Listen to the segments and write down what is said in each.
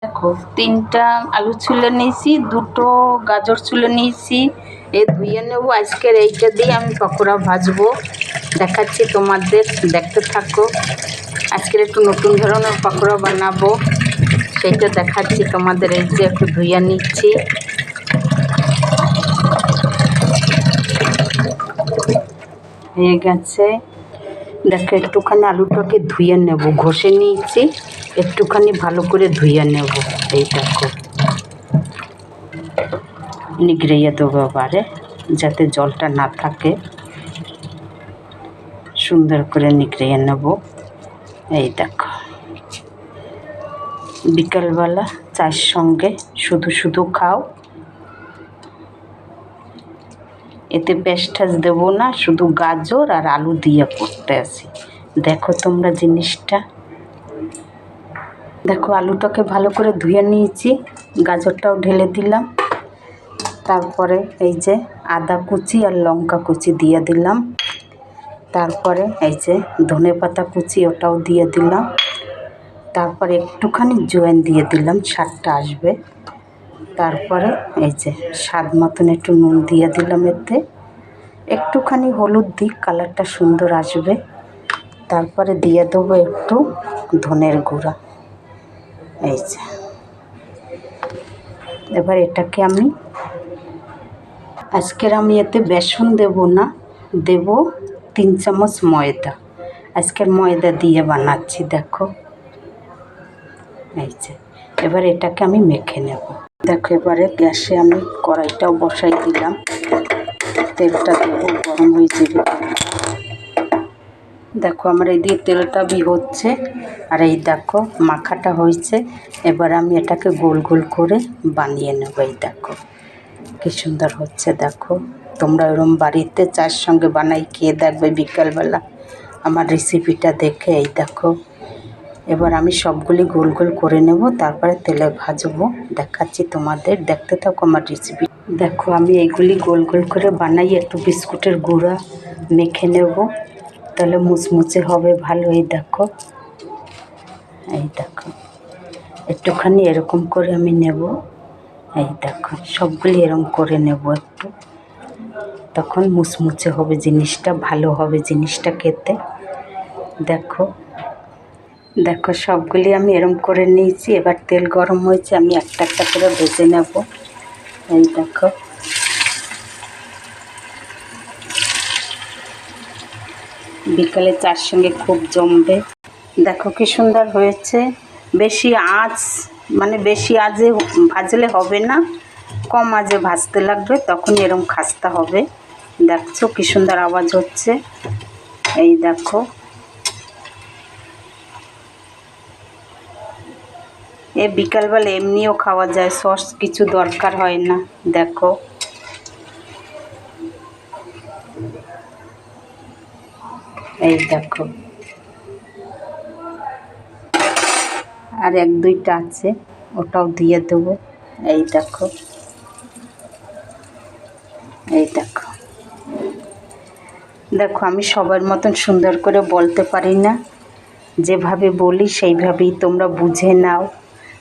দেখো 3টা আলু ছুলে নিয়েছি, 2টো গাজর ছুলে নিয়েছি। এই ধুয়ে নেব। আজকের এইটা দিয়ে আমি পকোড়া ভাজবো, দেখাচ্ছি তোমাদের, দেখতে থাকো। আজকের একটু নতুন ধরনের পকোড়া বানাবো, সেইটা দেখাচ্ছি তোমাদের। এই যে একটু ধুয়ে নিচ্ছি। হয়ে গেছে। দেখো একটুখানি আলুটাকে ধুয়ে নেব, ঘষে নিয়েছি, একটুখানি ভালো করে ধুয়ে নেব। এই দেখো নিগড়িয়ে দেবো এবারে, যাতে জলটা না থাকে, সুন্দর করে নিগড়িয়ে নেব। এই দেখো বিকালবেলা চায়ের সঙ্গে শুধু শুধু খাও, এতে পেঁয়াজ দেবো না, শুধু গাজর আর আলু দিয়ে করতে আসি। দেখো তোমরা জিনিসটা, দেখো আলুটাকে ভালো করে ধুয়ে নিয়েছি, গাজরটাও ঢেলে দিলাম। তারপরে এই যে আদা কুচি আর লঙ্কা কুচি দিয়ে দিলাম। তারপরে এই যে ধনেপাতা কুচি, ওটাও দিয়ে দিলাম। তারপরে একটুখানি জোয়ান দিয়ে দিলাম, স্বাদটা আসবে। তারপরে এই যে স্বাদ মতন একটু নুন দিয়ে দিলাম, এতে একটুখানি হলুদ দিই, কালারটা সুন্দর আসবে। তারপরে দিয়ে দেবো একটু ধনের গুঁড়া। এই যে এবার এটাকে আজকের আমি এতে বেসন দেব না, দেব 3 চামচ ময়দা। আজকের ময়দা দিয়ে বানাচ্ছি। দেখো এই যে এবার এটাকে আমি মেখে নেব। দেখো এবারে গ্যাসে আমি কড়াইটাও বসাই দিলাম, তেলটা দেবো, গরম হয়ে যাবে। দেখো আমার এইদিকে তেলটা হচ্ছে, আর এই দেখো মাখাটা হয়েছে। এবার আমি এটাকে গোল গোল করে বানিয়ে নেব। এই দেখো কি সুন্দর হচ্ছে। দেখো তোমরা এরকম বাড়িতে চায়ের সঙ্গে বানাই খেয়ে দেখবে বিকালবেলা আমার রেসিপিটা দেখে। এই দেখো এবার আমি সবগুলি গোল গোল করে নেব, তারপরে তেলে ভাজবো, দেখাচ্ছি তোমাদের, দেখতে থাকো আমার রেসিপি। দেখো আমি এইগুলি গোল গোল করে বানাই, একটু বিস্কুটের গুঁড়া মেখে নেব, তাহলে মুচমুচে হবে ভালো। এই দেখো একটুখানি এরকম করে আমি নেব। এই দেখো সবগুলি এরকম করে নেব একটু, তখন মুচমুচে হবে জিনিসটা, ভালো হবে জিনিসটা খেতে। দেখো দেখো সবগুলি আমি এরকম করে নিয়েছি। এবার তেল গরম হয়েছে, আমি একটা একটা করে ভেজে নেব। এই দেখো বিকালে চার সঙ্গে খুব জমবে। দেখো কি সুন্দর হয়েছে। বেশি আঁচ, মানে বেশি আঁচে ভাজলে হবে না, কম আঁচে ভাজতে লাগবে, তখন এরকম খাস্তা হবে। দেখছো কি সুন্দর আওয়াজ হচ্ছে। এই দেখো এ বিকালবেলা এমনিও খাওয়া যায়, সস কিছু দরকার হয় না। দেখো এই দেখো আর 1-2টা আছে, ওটাও দিয়ে দেবো। এই দেখো দেখো আমি সবার মতন সুন্দর করে বলতে পারি না, যেভাবে বলি সেইভাবেই তোমরা বুঝে নাও।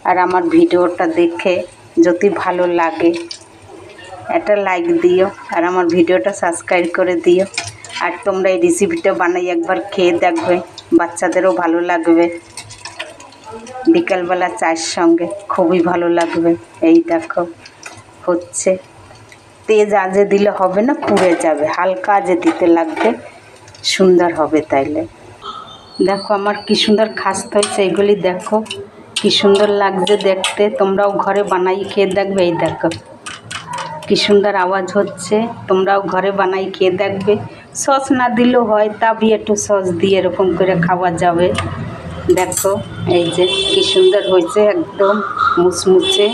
আর আমার ভিডিওটা দেখে যদি ভালো লাগে একটা লাইক দিও, আর আমার ভিডিওটা সাবস্ক্রাইব করে দিও। আর তোমরা এই রেসিপিটা বানাই একবার খেয়ে দেখবে, বাচ্চাদেরও ভালো লাগবে, বিকালবেলা চায়ের সঙ্গে খুবই ভালো লাগবে। এই দেখো হচ্ছে, তেজ আজে দিলে হবে না, পুড়ে যাবে, হালকা আজে দিতে লাগবে, সুন্দর হবে। তাইলে দেখো আমার কি সুন্দর খাস্তা হয়েছে, এইগুলি দেখো কি সুন্দর লাগছে দেখতে, তোমরাও ঘরে বানাই খেয়ে দেখবে। এই দেখো কি সুন্দর আওয়াজ হচ্ছে, তোমরাও ঘরে বানাই খেয়ে দেখবে। সস না দিলেও হয়, তাবি একটু সস দিয়ে এরকম করে খাওয়া যাবে। দেখো এই যে কি সুন্দর হয়েছে, একদম মুচমুচে।